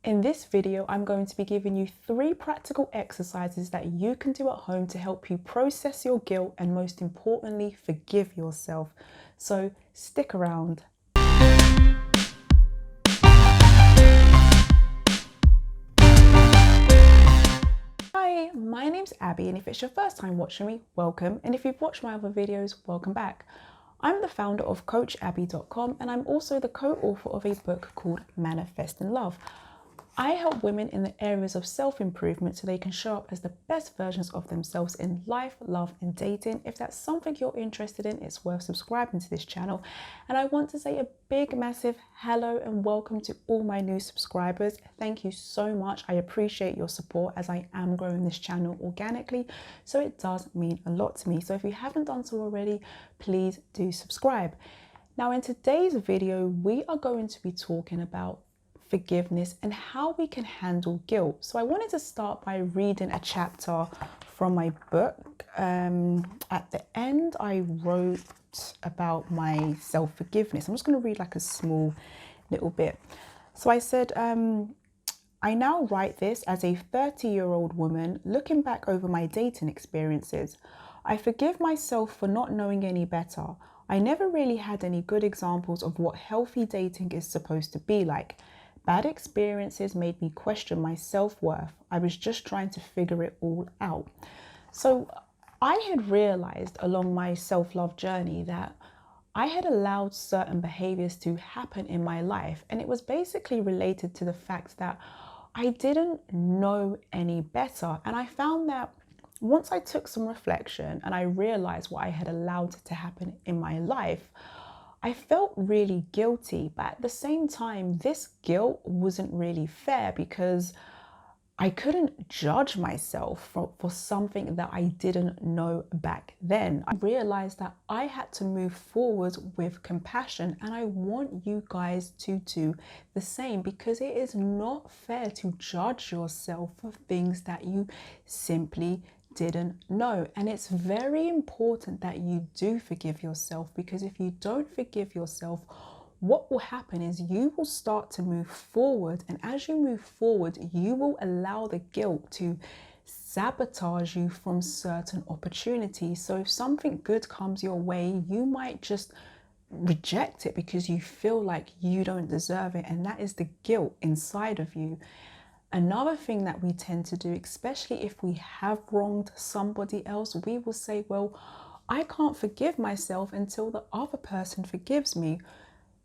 In this video, I'm going to be giving you 3 practical exercises that you can do at home to help you process your guilt and, most importantly, forgive yourself. So stick around. Hi, my name's Abby, and if it's your first time watching me, welcome. And if you've watched my other videos, welcome back. I'm the founder of CoachAbby.com, and I'm also the co-author of a book called Manifest in Love. I help women in the areas of self-improvement so they can show up as the best versions of themselves in life, love, and dating. If that's something you're interested in, it's worth subscribing to this channel. And I want to say a big, massive hello and welcome to all my new subscribers. Thank you so much. I appreciate your support as I am growing this channel organically. So it does mean a lot to me. So if you haven't done so already, please do subscribe. Now, in today's video, we are going to be talking about forgiveness and how we can handle guilt. So I wanted to start by reading a chapter from my book. At the end, I wrote about my self-forgiveness. I'm just going to read like a small little bit. So I said, I now write this as a 30-year-old woman looking back over my dating experiences. I forgive myself for not knowing any better. I never really had any good examples of what healthy dating is supposed to be like. Bad experiences made me question my self-worth. I was just trying to figure it all out. So I had realized along my self-love journey that I had allowed certain behaviors to happen in my life. And it was basically related to the fact that I didn't know any better. And I found that once I took some reflection and I realized what I had allowed to happen in my life, I felt really guilty, but at the same time, this guilt wasn't really fair because I couldn't judge myself for something that I didn't know back then. I realized that I had to move forward with compassion, and I want you guys to do the same because it is not fair to judge yourself for things that you simply didn't know. And it's very important that you do forgive yourself, because if you don't forgive yourself, what will happen is you will start to move forward, and as you move forward, you will allow the guilt to sabotage you from certain opportunities. So if something good comes your way, you might just reject it because you feel like you don't deserve it, and that is the guilt inside of you. Another thing that we tend to do, especially if we have wronged somebody else, we will say, well, I can't forgive myself until the other person forgives me.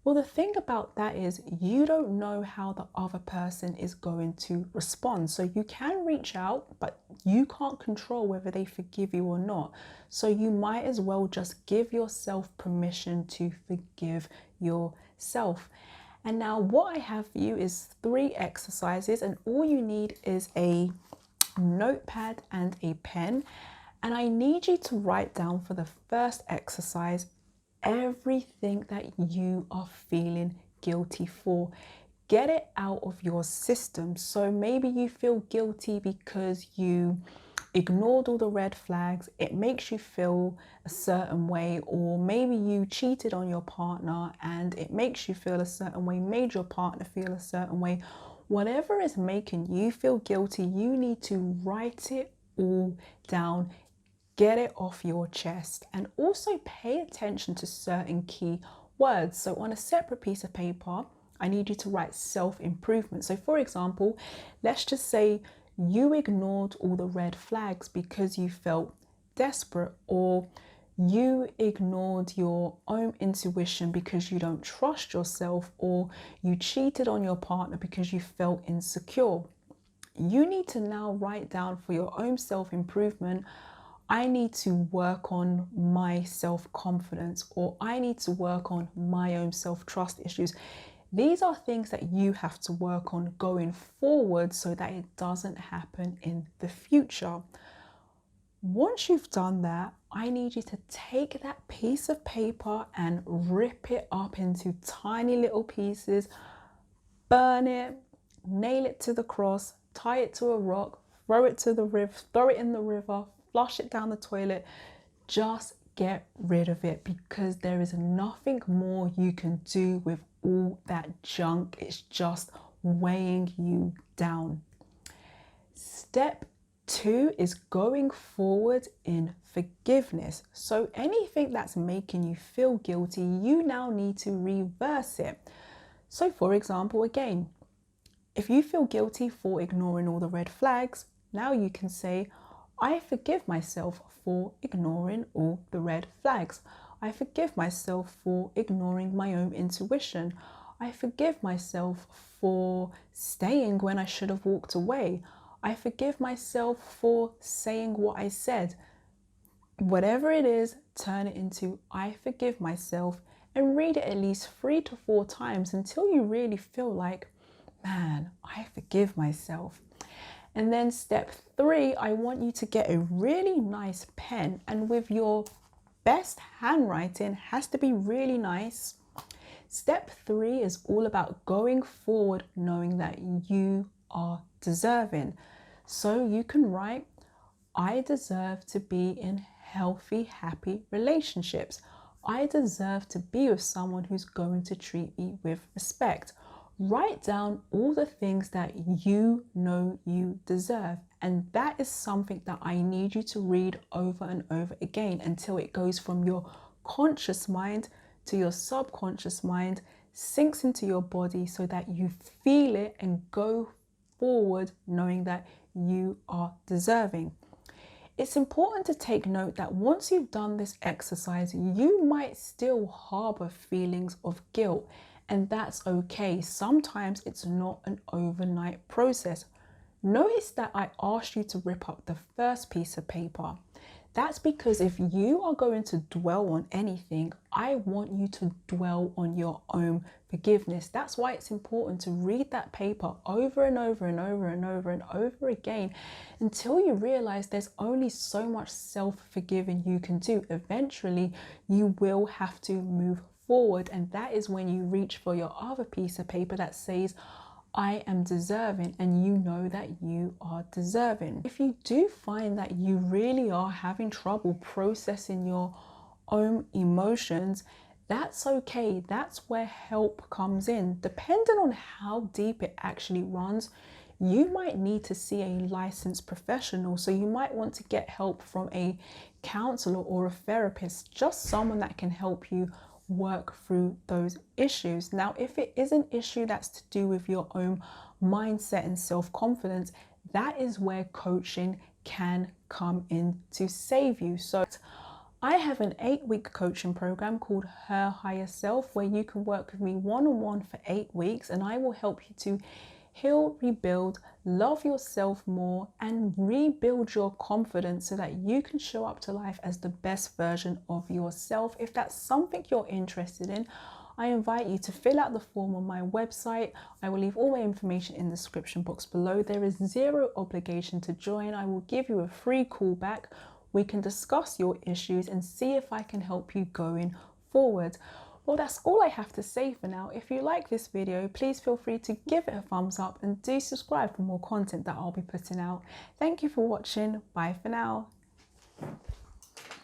Well, the thing about that is you don't know how the other person is going to respond. So you can reach out, but you can't control whether they forgive you or not. So you might as well just give yourself permission to forgive yourself. And now what I have for you is 3 exercises, and all you need is a notepad and a pen. And I need you to write down for the first exercise everything that you are feeling guilty for. Get it out of your system. So maybe you feel guilty because you ignored all the red flags. It makes you feel a certain way, or maybe you cheated on your partner and it makes you feel a certain way, made your partner feel a certain way. Whatever is making you feel guilty, you need to write it all down. Get it off your chest, and also pay attention to certain key words. So on a separate piece of paper, I need you to write self-improvement. So for example, let's just say you ignored all the red flags because you felt desperate, or you ignored your own intuition because you don't trust yourself, or you cheated on your partner because you felt insecure. You need to now write down for your own self-improvement, I need to work on my self-confidence, or I need to work on my own self-trust issues. These are things that you have to work on going forward so that it doesn't happen in the future. Once you've done that, I need you to take that piece of paper and rip it up into tiny little pieces, burn it, nail it to the cross, tie it to a rock, throw it in the river, flush it down the toilet. Just get rid of it, because there is nothing more you can do with all that junk. It's just weighing you down. Step 2 is going forward in forgiveness. So anything that's making you feel guilty, you now need to reverse it. So for example, again, if you feel guilty for ignoring all the red flags, now you can say, I forgive myself for ignoring all the red flags. I forgive myself for ignoring my own intuition. I forgive myself for staying when I should have walked away. I forgive myself for saying what I said. Whatever it is, turn it into I forgive myself and read it at least 3 to 4 times until you really feel like, man, I forgive myself. And then step 3, I want you to get a really nice pen, and with your best handwriting, has to be really nice. Step 3 is all about going forward knowing that you are deserving. So you can write, I deserve to be in healthy, happy relationships. I deserve to be with someone who's going to treat me with respect. Write down all the things that you know you deserve. And that is something that I need you to read over and over again until it goes from your conscious mind to your subconscious mind, sinks into your body so that you feel it and go forward knowing that you are deserving. It's important to take note that once you've done this exercise, you might still harbor feelings of guilt, and that's okay. Sometimes it's not an overnight process. Notice that I asked you to rip up the first piece of paper. That's because if you are going to dwell on anything, I want you to dwell on your own forgiveness. That's why it's important to read that paper over and over and over and over and over again until you realize there's only so much self-forgiving you can do. Eventually, you will have to move forward, and that is when you reach for your other piece of paper that says, I am deserving, and you know that you are deserving. If you do find that you really are having trouble processing your own emotions, that's okay. That's where help comes in. Depending on how deep it actually runs, you might need to see a licensed professional. So you might want to get help from a counselor or a therapist, just someone that can help you work through those issues. Now, if it is an issue that's to do with your own mindset and self-confidence, that is where coaching can come in to save you. So I have an 8-week coaching program called Her Higher Self, where you can work with me one-on-one for 8 weeks, and I will help you to heal, rebuild, love yourself more, and rebuild your confidence so that you can show up to life as the best version of yourself. If that's something you're interested in, I invite you to fill out the form on my website. I will leave all my information in the description box below. There is 0 obligation to join. I will give you a free call back. We can discuss your issues and see if I can help you going forward. Well, that's all I have to say for now. If you like this video, please feel free to give it a thumbs up and do subscribe for more content that I'll be putting out. Thank you for watching. Bye for now.